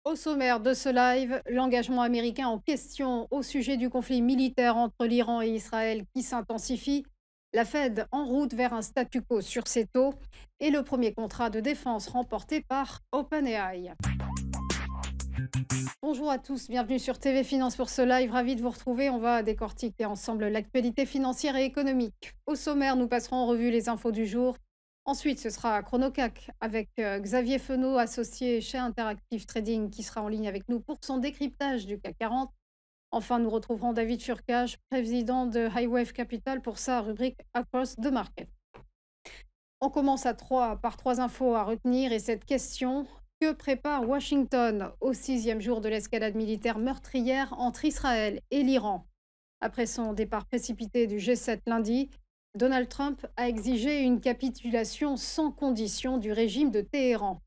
Au sommaire de ce live, l'engagement américain en question au sujet du conflit militaire entre l'Iran et Israël qui s'intensifie, la Fed en route vers un statu quo sur ses taux et le premier contrat de défense remporté par OpenAI. Bonjour à tous, bienvenue sur TV Finance pour ce live, ravi de vous retrouver. On va décortiquer ensemble l'actualité financière et économique. Au sommaire, nous passerons en revue les infos du jour. Ensuite, ce sera Chronocac avec Xavier Fenot, associé chez Interactive Trading, qui sera en ligne avec nous pour son décryptage du CAC 40. Enfin, nous retrouverons David Furcage, président de Highwave Capital, pour sa rubrique Across the Market. On commence par trois infos à retenir et cette question: que prépare Washington au sixième jour de l'escalade militaire meurtrière entre Israël et l'Iran? Après son départ précipité du G7 lundi, Donald Trump a exigé une capitulation sans condition du régime de Téhéran.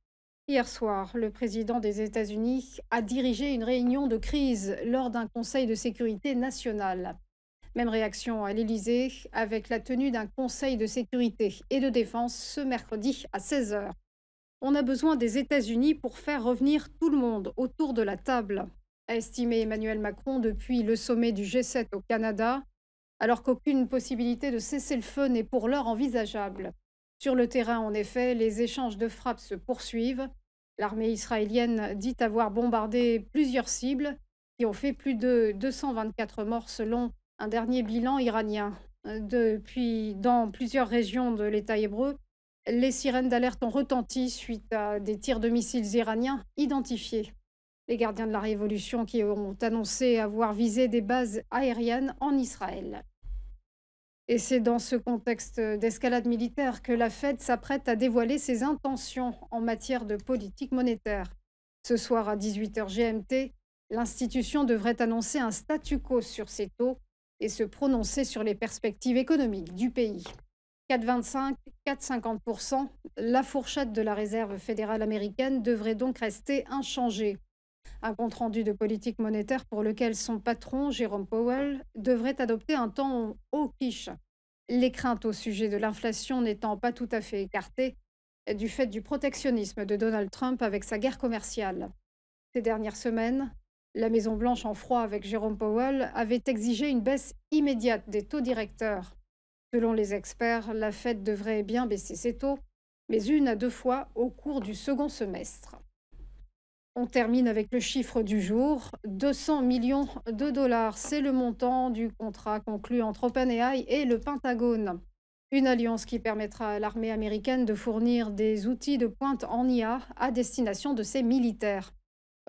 Hier soir, le président des États-Unis a dirigé une réunion de crise lors d'un conseil de sécurité nationale. Même réaction à l'Élysée avec la tenue d'un conseil de sécurité et de défense ce mercredi à 16 heures. On a besoin des États-Unis pour faire revenir tout le monde autour de la table, a estimé Emmanuel Macron depuis le sommet du G7 au Canada, alors qu'aucune possibilité de cessez-le-feu n'est pour l'heure envisageable. Sur le terrain, en effet, les échanges de frappes se poursuivent. L'armée israélienne dit avoir bombardé plusieurs cibles qui ont fait plus de 224 morts selon un dernier bilan iranien. Depuis, dans plusieurs régions de l'État hébreu, les sirènes d'alerte ont retenti suite à des tirs de missiles iraniens identifiés. Les gardiens de la révolution qui ont annoncé avoir visé des bases aériennes en Israël. Et c'est dans ce contexte d'escalade militaire que la Fed s'apprête à dévoiler ses intentions en matière de politique monétaire. Ce soir à 18 h GMT, l'institution devrait annoncer un statu quo sur ses taux et se prononcer sur les perspectives économiques du pays. 4,25, 4,50%, la fourchette de la Réserve fédérale américaine devrait donc rester inchangée. Un compte-rendu de politique monétaire pour lequel son patron, Jérôme Powell, devrait adopter un ton au quiche. Les craintes au sujet de l'inflation n'étant pas tout à fait écartées du fait du protectionnisme de Donald Trump avec sa guerre commerciale. Ces dernières semaines, la Maison-Blanche en froid avec Jérôme Powell avait exigé une baisse immédiate des taux directeurs. Selon les experts, la Fed devrait bien baisser ses taux, mais une à deux fois au cours du second semestre. On termine avec le chiffre du jour, 200 millions de dollars. C'est le montant du contrat conclu entre OpenAI et le Pentagone. Une alliance qui permettra à l'armée américaine de fournir des outils de pointe en IA à destination de ses militaires.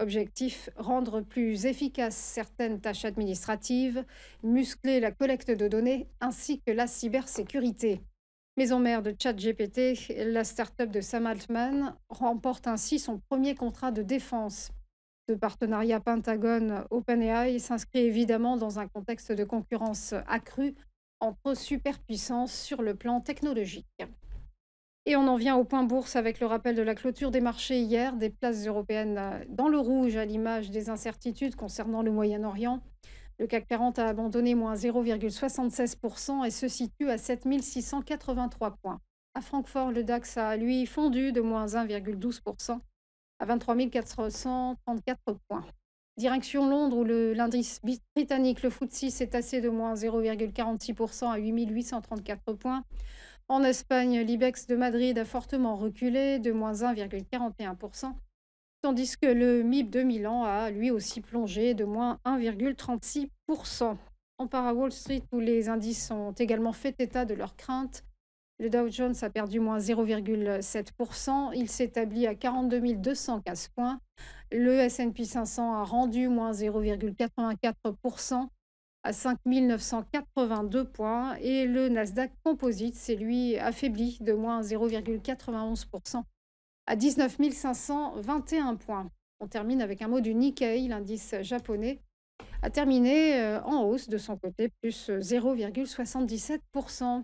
Objectif, rendre plus efficaces certaines tâches administratives, muscler la collecte de données ainsi que la cybersécurité. Maison mère de ChatGPT, la start-up de Sam Altman remporte ainsi son premier contrat de défense. Ce partenariat Pentagone-OpenAI s'inscrit évidemment dans un contexte de concurrence accrue entre superpuissances sur le plan technologique. Et on en vient au point bourse avec le rappel de la clôture des marchés hier, des places européennes dans le rouge à l'image des incertitudes concernant le Moyen-Orient. Le CAC 40 a abandonné moins 0,76% et se situe à 7 683 points. À Francfort, le DAX a, lui, fondu de moins 1,12% à 23 434 points. Direction Londres, où l'indice britannique, le FTSE, s'est tassé de moins 0,46% à 8 834 points. En Espagne, l'IBEX de Madrid a fortement reculé de moins 1,41%. Tandis que le MIB de Milan a lui aussi plongé de moins 1,36%. On part à Wall Street où les indices ont également fait état de leurs craintes. Le Dow Jones a perdu moins 0,7%. Il s'établit à 42 215 points. Le S&P 500 a rendu moins 0,84% à 5 982 points. Et le Nasdaq Composite s'est lui affaibli de moins 0,91% à 19 521 points. On termine avec un mot du Nikkei, l'indice japonais a terminé en hausse de son côté, plus 0,77%.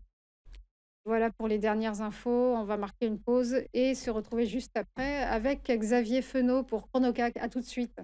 Voilà pour les dernières infos. On va marquer une pause et se retrouver juste après avec Xavier Fenot pour Chronocac. À tout de suite.